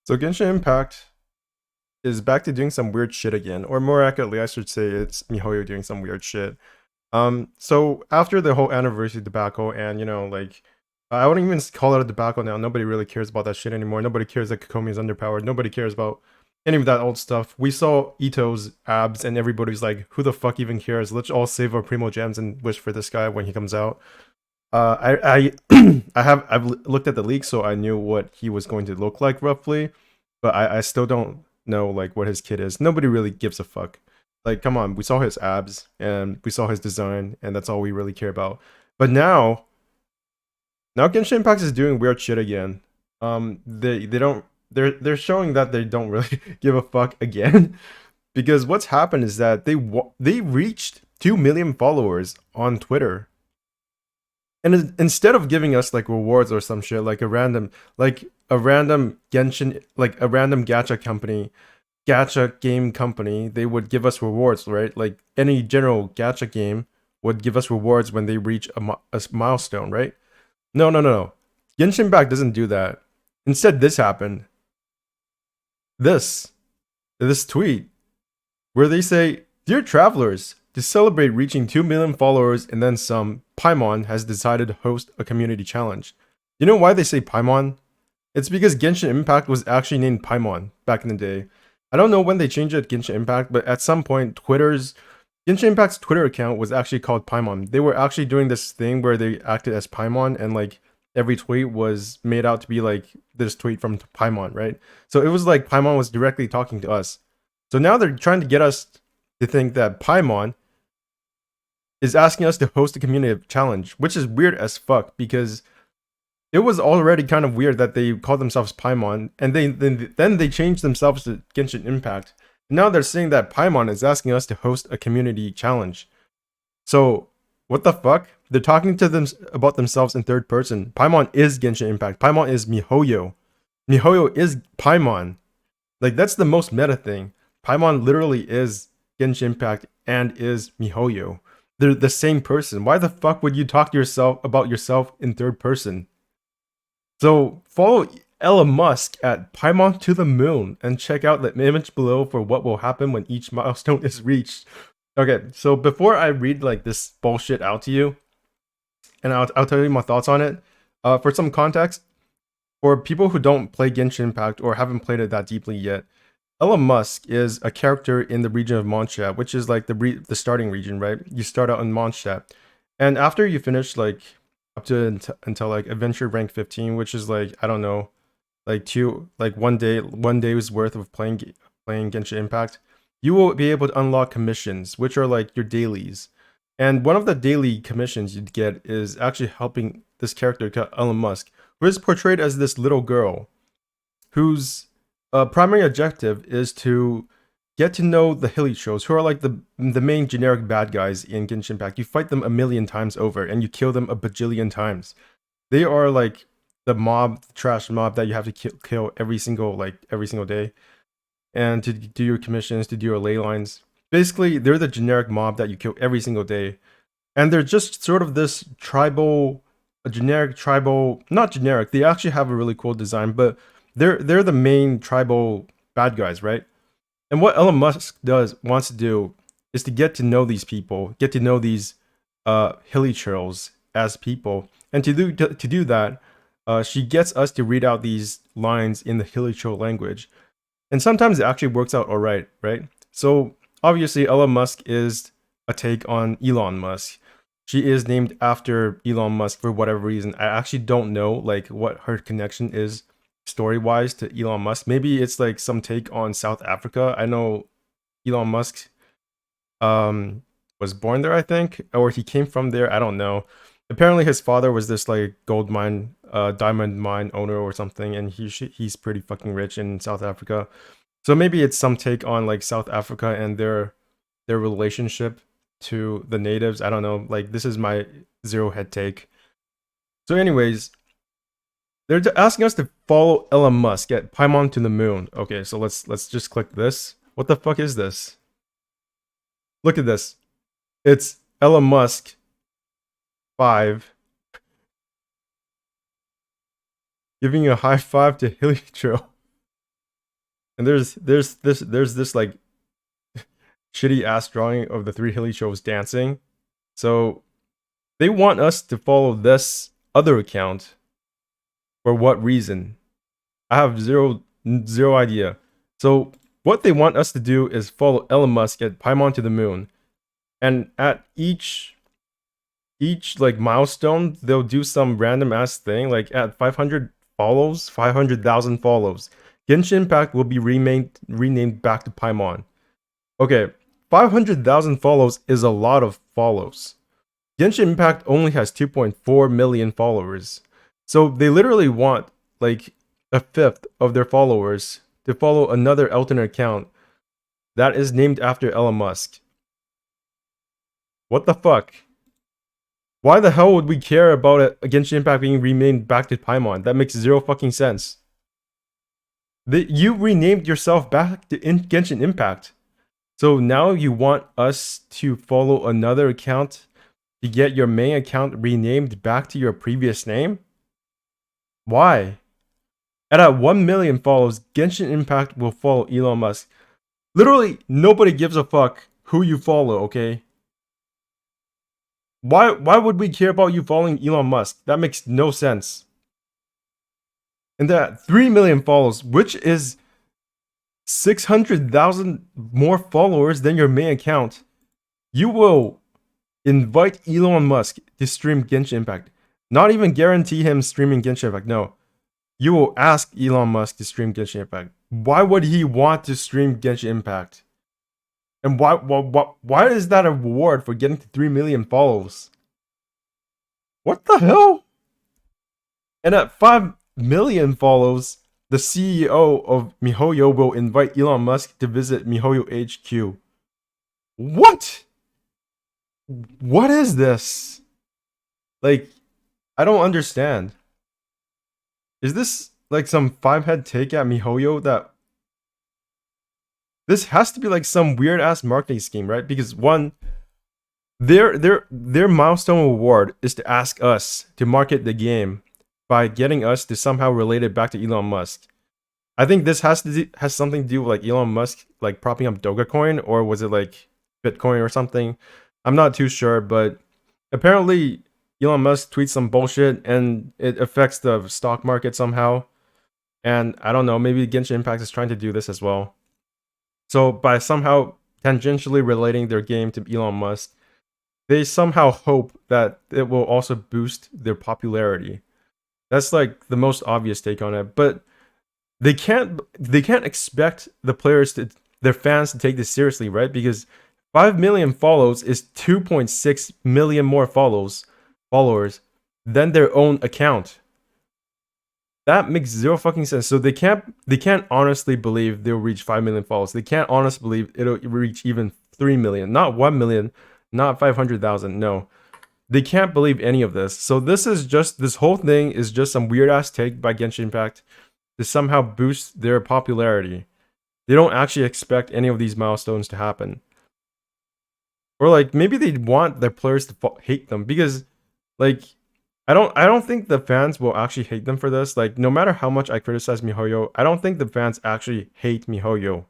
So Genshin Impact is back to doing some weird shit again, or more accurately, I should say it's Mihoyo doing some weird shit. So after the whole anniversary debacle, and like I wouldn't even call it a debacle now. Nobody really cares about that shit anymore. Nobody cares that Kokomi is underpowered. Nobody cares about any of that old stuff. We saw Ito's abs, and everybody's like, "Who the fuck even cares? Let's all save our primo gems and wish for this guy when he comes out." I I've looked at the leak, so I knew what he was going to look like roughly, but I still don't know like what his kit is. Nobody really gives a fuck. Like, come on, we saw his abs and we saw his design, and that's all we really care about. But now Genshin Impact is doing weird shit again. They don't they're showing that they don't really give a fuck again, because what's happened is that they reached 2 million followers on Twitter. And instead of giving us like rewards or some shit, like a random Genshin, like a random gacha game company, they would give us rewards, right? Like any general gacha game would give us rewards when they reach a milestone, right? No, no, no, no. Genshin Impact doesn't do that. Instead, this happened. This this tweet where they say, "Dear travelers, to celebrate reaching 2 million followers and then some, Paimon has decided to host a community challenge." You know why they say Paimon? It's because Genshin Impact was actually named Paimon back in the day. I don't know when they changed it to Genshin Impact, but at some point, Genshin Impact's Twitter account was actually called Paimon. They were actually doing this thing where they acted as Paimon, and like every tweet was made out to be like this tweet from Paimon, right? So it was like Paimon was directly talking to us. So now they're trying to get us to think that Paimon is asking us to host a community challenge, which is weird as fuck because it was already kind of weird that they called themselves Paimon, and then they changed themselves to Genshin Impact. Now they're saying that Paimon is asking us to host a community challenge. So what the fuck? They're talking to them about themselves in third person. Paimon is Genshin Impact. Paimon is Mihoyo. Mihoyo is Paimon. Like that's the most meta thing. Paimon literally is Genshin Impact and is Mihoyo. They're the same person. Why the fuck would you talk to yourself about yourself in third person? So follow Elon Musk at Paimon to the Moon and check out the image below for what will happen when each milestone is reached. Okay, so before I read like this bullshit out to you, and I'll tell you my thoughts on it. For some context, for people who don't play Genshin Impact or haven't played it that deeply yet, Elon Musk is a character in the region of Mondstadt, which is like the starting region, right? You start out in Mondstadt, and after you finish like up to until like adventure rank 15, which is like I don't know, like one day's worth of playing Genshin Impact, you will be able to unlock commissions, which are like your dailies. And one of the daily commissions you'd get is actually helping this character, Elon Musk, who is portrayed as this little girl whose primary objective is to get to know the Hilichurls, who are like the main generic bad guys in Genshin Impact. You fight them a million times over, and you kill them a bajillion times. They are like the trash mob that you have to kill every single day, and to do your commissions, to do your ley lines. Basically, they're the generic mob that you kill every single day, and they're just sort of this a generic tribal, not generic. They actually have a really cool design, but they're the main tribal bad guys, right? And what Elon Musk wants to do is to get to know these people, get to know these Hilichurls as people, and to do that, she gets us to read out these lines in the Hilichurl language, and sometimes it actually works out all right, right? So obviously, Elon Musk is a take on Elon Musk. She is named after Elon Musk for whatever reason. I actually don't know like what her connection is story wise to Elon Musk. Maybe it's like some take on South Africa. I know Elon Musk was born there, I think, or he came from there. I don't know. Apparently, his father was this like gold mine, diamond mine owner or something, and he's pretty fucking rich in South Africa. So maybe it's some take on like South Africa and their relationship to the natives. I don't know. Like this is my zero head take. So, anyways, they're asking us to follow Elon Musk at Paimon to the Moon. Okay, so let's just click this. What the fuck is this? Look at this. It's Elon Musk 5 giving a high five to Hilly Trail. And there's this like shitty ass drawing of the three hilly shows dancing. So they want us to follow this other account. For what reason? I have zero idea. So what they want us to do is follow Elon Musk at PAIMON to the moon. And at each like milestone, they'll do some random ass thing. Like at 500 follows, 500,000 follows, Genshin Impact will be renamed back to Paimon. Okay, 500,000 follows is a lot of follows. Genshin Impact only has 2.4 million followers. So they literally want like a fifth of their followers to follow another alternate account that is named after Elon Musk. What the fuck? Why the hell would we care about it Genshin Impact being renamed back to Paimon? That makes zero fucking sense. You renamed yourself back to Genshin Impact. So now you want us to follow another account to get your main account renamed back to your previous name? Why? And at 1 million follows, Genshin Impact will follow Elon Musk. Literally, nobody gives a fuck who you follow, okay? Why would we care about you following Elon Musk? That makes no sense. And that 3 million follows, which is 600,000 more followers than your main account, you will invite Elon Musk to stream Genshin Impact. Not even guarantee him streaming Genshin Impact. No. You will ask Elon Musk to stream Genshin Impact. Why would he want to stream Genshin Impact? And why is that a reward for getting to 3 million follows? What the hell? And at 5 million follows, the CEO of Mihoyo will invite Elon Musk to visit Mihoyo HQ. What? What is this? Like, I don't understand. Is this like some five-head take at Mihoyo that this has to be like some weird ass marketing scheme, right? Because one, their milestone reward is to ask us to market the game by getting us to somehow relate it back to Elon Musk. I think this has something to do with like Elon Musk like propping up Dogecoin, or was it like Bitcoin or something? I'm not too sure, but apparently Elon Musk tweets some bullshit and it affects the stock market somehow. And I don't know, maybe Genshin Impact is trying to do this as well. So by somehow tangentially relating their game to Elon Musk, they somehow hope that it will also boost their popularity. That's like the most obvious take on it, but they can't expect the players to their fans to take this seriously, right? Because 5 million follows is 2.6 million more followers than their own account. That makes zero fucking sense. So they can't honestly believe they'll reach 5 million followers. They can't honestly believe it'll reach even 3 million, not 1 million, not 500,000. No. They can't believe any of this. So this whole thing is just some weird ass take by Genshin Impact to somehow boost their popularity. They don't actually expect any of these milestones to happen. Or like maybe they want their players to hate them because like I don't think the fans will actually hate them for this. Like no matter how much I criticize Mihoyo, I don't think the fans actually hate Mihoyo.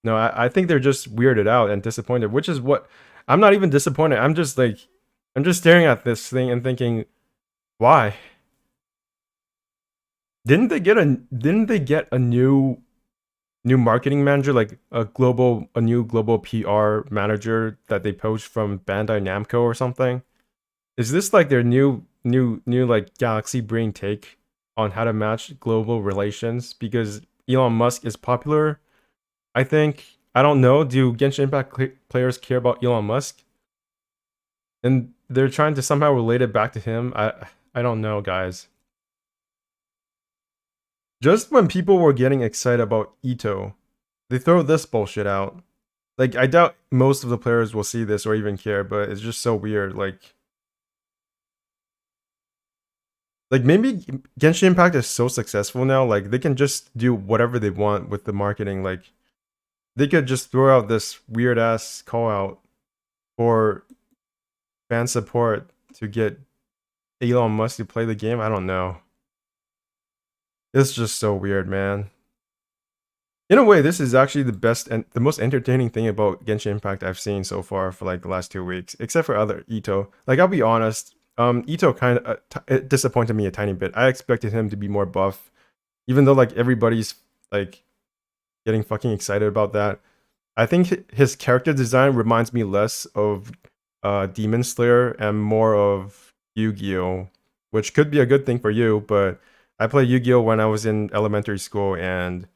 No, I think they're just weirded out and disappointed, which is what I'm not even disappointed. I'm just staring at this thing and thinking, why? Didn't they get a new marketing manager, like a new global PR manager that they poached from Bandai Namco or something? Is this like their new like galaxy brain take on how to match global relations? Because Elon Musk is popular, I think. I don't know. Do Genshin Impact players care about Elon Musk? And they're trying to somehow relate it back to him. I don't know, guys. Just when people were getting excited about Ito, they throw this bullshit out. Like, I doubt most of the players will see this or even care, but it's just so weird. Like maybe Genshin Impact is so successful now, like they can just do whatever they want with the marketing. Like they could just throw out this weird ass call out for fan support to get Elon Musk to play the game. I don't know. It's just so weird, man. In a way, this is actually the best and the most entertaining thing about Genshin Impact I've seen so far for like the last 2 weeks, except for other Ito. Like I'll be honest, Ito kind of it disappointed me a tiny bit. I expected him to be more buff, even though like everybody's like getting fucking excited about that. I think his character design reminds me less of Demon Slayer and more of Yu-Gi-Oh, which could be a good thing for you, but I played Yu-Gi-Oh when I was in elementary school, and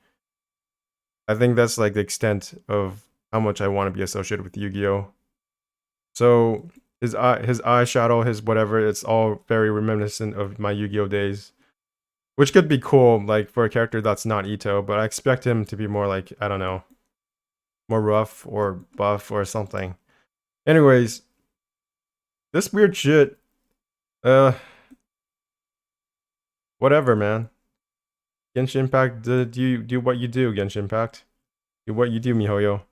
I think that's like the extent of how much I want to be associated with Yu-Gi-Oh. So his eyeshadow, his whatever, it's all very reminiscent of my Yu-Gi-Oh days, which could be cool, like for a character that's not Ito. But I expect him to be more like, I don't know, more rough or buff or something. Anyways, this weird shit, uh, whatever, man. Genshin Impact, do you do what you do, Genshin Impact? Do what you do, Mihoyo.